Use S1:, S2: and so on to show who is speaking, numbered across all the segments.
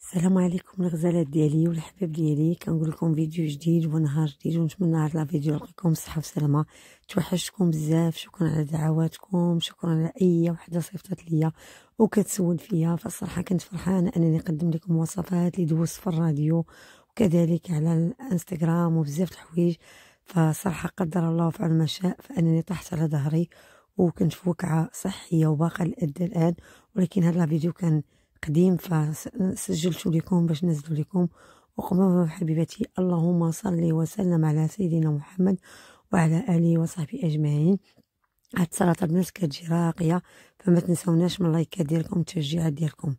S1: السلام عليكم الغزالات ديالي والحباب ديالي، كنقول لكم فيديو جديد ونهار جديد، ونتمنى هاد لا فيديو يلقيكم بالصحه والسلامه. توحشتكم بزاف، شكرا على دعواتكم، شكرا على اي وحده صيفطت ليا وكتسول فيا. فالصراحه كنت فرحانه انني نقدم لكم وصفات اللي دوزت في الراديو وكذلك على الانستغرام وبزاف الحوايج. فصراحه قدر الله وفعل ما شاء، فانني طحت على ظهري وكنت في وقعه صحيه وباقا لحد الان، ولكن هذا الفيديو كان قديم فسجلت لكم باش نزلوا لكم. وقوموا حبيبتي، اللهم صل وسلم على سيدنا محمد وعلى اله وصحبه اجمعين. هاد السلطه البنات كتجي راقيه، فما تنساوناش من اللايكات ديالكم والتشجيعات ديالكم.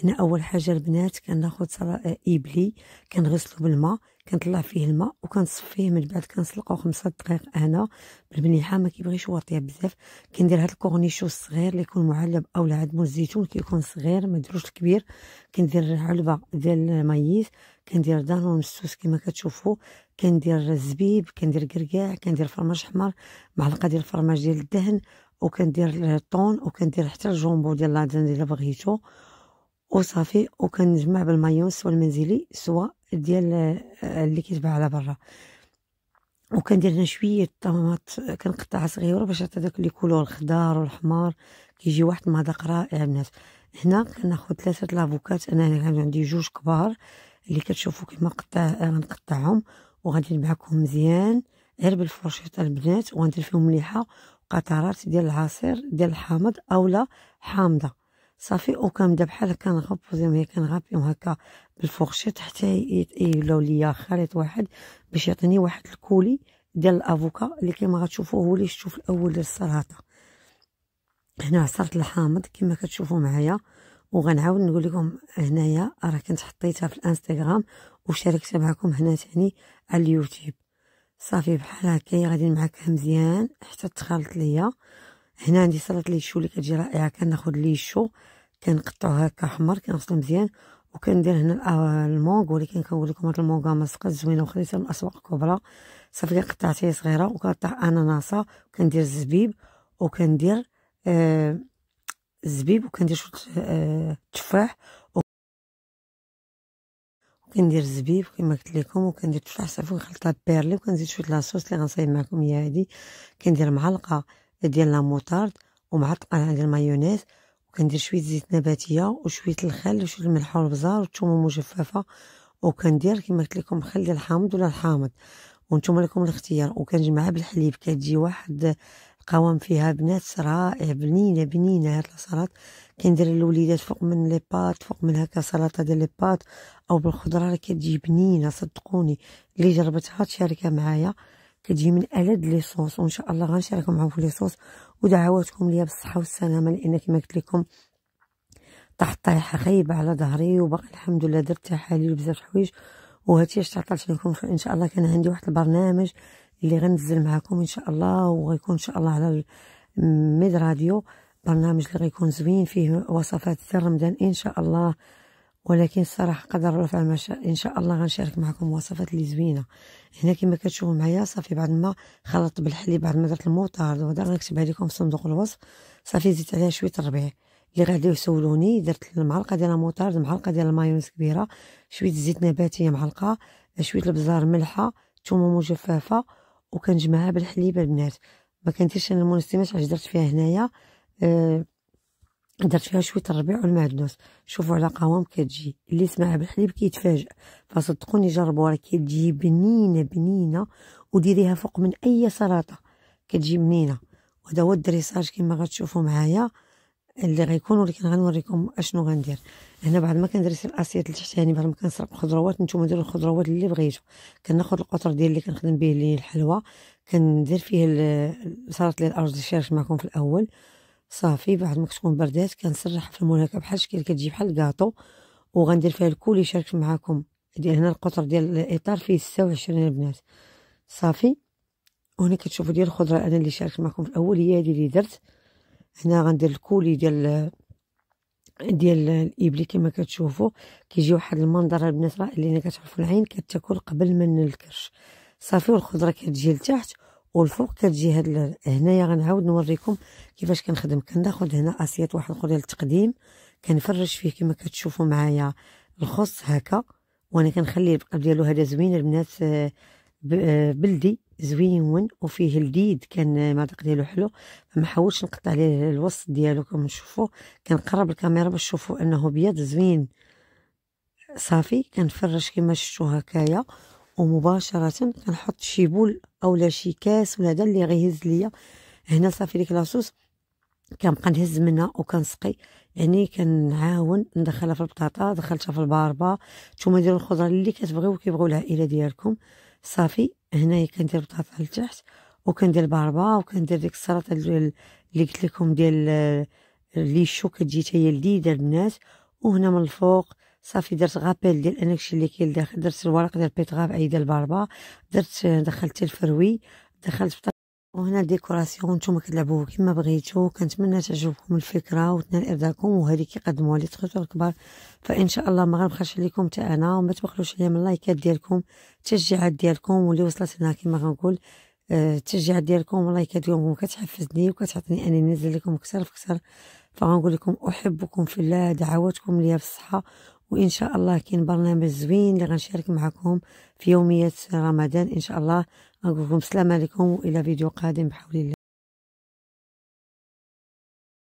S1: هنا اول حاجه البنات كناخذ ابلي، كنغسلو بالماء، كنطلع فيه الماء وكنصفيه، من بعد كنسلقو 5 دقائق انا بالمليحه، ما كيبغيش واطيه بزاف. كندير هاد الكورنيشو الصغير اللي يكون معلب اولا عدمو الزيتون كيكون صغير ما ديروش الكبير. كندير علبه ديال المايز، كندير دانون مسوس كما كتشوفوا، كندير الزبيب، كندير كركاع، كندير فرماج حمر، معلقه ديال الفرماج ديال الدهن، وكندير الطون، وكندير حتى الجombo ديال لادان الا بغيتو وصافي. وكنجمع بالمايون سوا المنزلي سوا ديال اللي كيتباع على برا. وكندير هنا شويه طماط كنقطعها صغيره باش تعطي داك لي كولور الخضار والحمار، كيجي واحد المذاق رائع البنات. هنا كناخذ 3 لافوكات، انا عندي 2 كبار اللي كتشوفوا كيما غنقطعهم وغندير معكم مزيان غير بالفرشيطه البنات، وغندير فيهم مليحه قطرات ديال العصير ديال الحامض اولا حامضه صافي. وكنبدا بحال هكا نغبوزيهم، هي كنغابيهم هكا بالفرشيط حتى يولاو ليا خليط واحد باش يعطيني واحد الكولي ديال الافوكا اللي كما غتشوفوا هو اللي شفتو في الاول ديال السلطه. هنا عصرت الحامض كما كتشوفوا معايا، وغنعاود نقول لكم هنايا راه كنت حطيتها في الانستغرام وشاركتها معكم هنا ثاني على اليوتيوب. صافي بحال هكا غادي معاك مزيان حتى تخلط ليا. هنا عندي سلطه ليشو اللي كتجي رائعه، كناخذ ليشو كنقطعوه هكا حمر، كنغسلو مزيان، وكندير هنا المونغ، ولكن كنقول لكم هاد المونغا مسقط زوينه وخديتها من الاسواق الكبرى. صافي قطعتها صغيره، وكنقطع اناناسه، وكندير الزبيب، وكندير الزبيب، وكندير شويه تفاح، وكندير الزبيب كما قلت لكم، وكندير تفاح صافي ونخلطها بيرلي، وكنزيد شويه لاصوص اللي غنصايب معكم هي هادي. كندير معلقه ديال لا موطارد ومعلقه ديال المايونيز، وكندير شويه زيت نباتيه وشويه الخل وشويه الملح والبزار والثومه مجففه، وكندير كما قلت لكم خل ديال الحامض ولا الحامض وانتم لكم الاختيار، وكنجمعها بالحليب. كتجي واحد القوام فيها بنات رائع، بنينه بنينه هاد السلطه. كندير الوليدات فوق من لي بات، فوق من هكا سلطه ديال لي بات او بالخضره، راه كتجي بنينه صدقوني. اللي جربتها تشاركها معايا، كتجي من ألذ لي صوص، وان شاء الله غنشارككم معكم في لي صوص. ودعواتكم ليا بالصحه والسلامه، لان كما قلت لكم طحت طيحه خايبه على ظهري، وباقي الحمد لله درت تحاليل وبزاف الحوايج، وهاتي اش تعطلت لكم. ان شاء الله كان عندي واحد البرنامج اللي غنزل معكم ان شاء الله، وغيكون ان شاء الله على ميد راديو، برنامج اللي غيكون زوين فيه وصفات ديال رمضان ان شاء الله. ولكن الصراحه قدر الله فعل ما شاء، ان شاء الله غنشارك معكم وصفات اللي زوينه. هنا كما كتشوفوا معايا صافي بعد ما خلطت بالحليب، بعد ما درت الموطارد وهذا غنكتبها لكم في صندوق الوصف. صافي زدت عليها شويه الربيع اللي غادي يسولوني، درت المعلقه ديال الموطارد، معلقه ديال المايونيز كبيره، شويه زيت نباتيه معلقه، شويه البزار ملحه، ثومه مجففه، وكنجمعها بالحليب البنات. ما كنديرش انا المنسمات علاش درت فيها هنايا، درت فيها شويه الربيع والمعدنوس. شوفوا على قوام كتجي، اللي سمعها بالحليب كيتفاجئ، فصدقوني جربوها راه كتجي بنينه بنينه، وديريها فوق من اي سلطه كتجي بنينه. وهذا هو الدريساج كما غتشوفوا معايا اللي غيكون، ولكن غنوريكم اشنو غندير. هنا بعد ما كندرس الاسيات التحتاني، بعد ما كنسرق الخضروات، نتوما ديروا الخضروات اللي بغيتو. كناخذ القطر ديال اللي كنخدم به لي الحلوى، كندير فيه سلطه ديال الارز اللي شاركت معكم في الاول. صافي بعد ما كتكون بردات كنسرحها في المول هكا بحال الشكل، كتجي بحال الكاطو، وغندير فيها الكول اللي شاركت معكم ديال هنا. القطر ديال الاطار فيه 26 البنات. صافي وهنا كتشوفوا ديال الخضره انا اللي شاركت معكم في الاول هي هذه اللي درت. هنا غندير الكولي ديال الابلي كما كتشوفوا، كيجي واحد المنظر البنات راه اللي كتعرفوا العين كتاكل قبل من الكرش. صافي والخضره كتجي لتحت والفوق كتجي هاد هنايا. غنعاود نوريكم كيفاش كنخدم. كناخذ هنا اسيات واحد اخر ديال التقديم، كنفرش فيه كما كتشوفوا معايا الخص هكا، وانا كنخلي البقال ديالو هذا زوين البنات، بلدي زوين وفيه الديد، كان المذاق ديالو حلو، فما حاولتش نقطع عليه الوسط ديالو كما تشوفوا. كنقرب الكاميرا باش تشوفوا انه بيض زوين صافي. كنفرش كما شفتوا هكايا، ومباشره كنحط شي بول اولا شي كاس ولا هذا اللي غيهز ليا هنا. صافي ديك لاصوص كنبقى نهز منها وكنسقي، يعني كنعاون ندخلها في البطاطا، دخلتها في الباربه. نتوما ديروا الخضره اللي كتبغيو كيبغيو العائله ديالكم. صافي هنايا كندير البطاطا لتحت، وكندير الباربه، وكندير ديك السلطه اللي قلت لكم ديال ليشو، كتجي حتى هي لذيذه البنات. وهنا من الفوق صافي درت غابيل ديال اناكشي اللي كاين لداخل، درت الورق ديال بيتغاف اي ديال الباربه، دخلت الفروي، دخلت وهنا ديكوراسيون نتوما كتلعبوا كما بغيتو. كنتمنى تعجبكم الفكره وتنال ارضاكم، وهذه كيقدموها لي تخوتو الكبار. فان شاء الله ما غنبخلش عليكم حتى انا، وما تبخلوش عليا من اللايكات ديالكم، التشجيعات ديالكم، واللي وصلت هنا كما غنقول التشجيعات ديالكم واللايكات ديالكم كتحفزني وكتعطيني اني ننزل لكم اكثر فاكثر. فغنقول لكم احبكم في الله، دعواتكم ليا بالصحه، وان شاء الله كاين برنامج زوين اللي غنشارك معكم في يوميات رمضان ان شاء الله. نقول لكم السلام عليكم والى فيديو قادم بحول الله.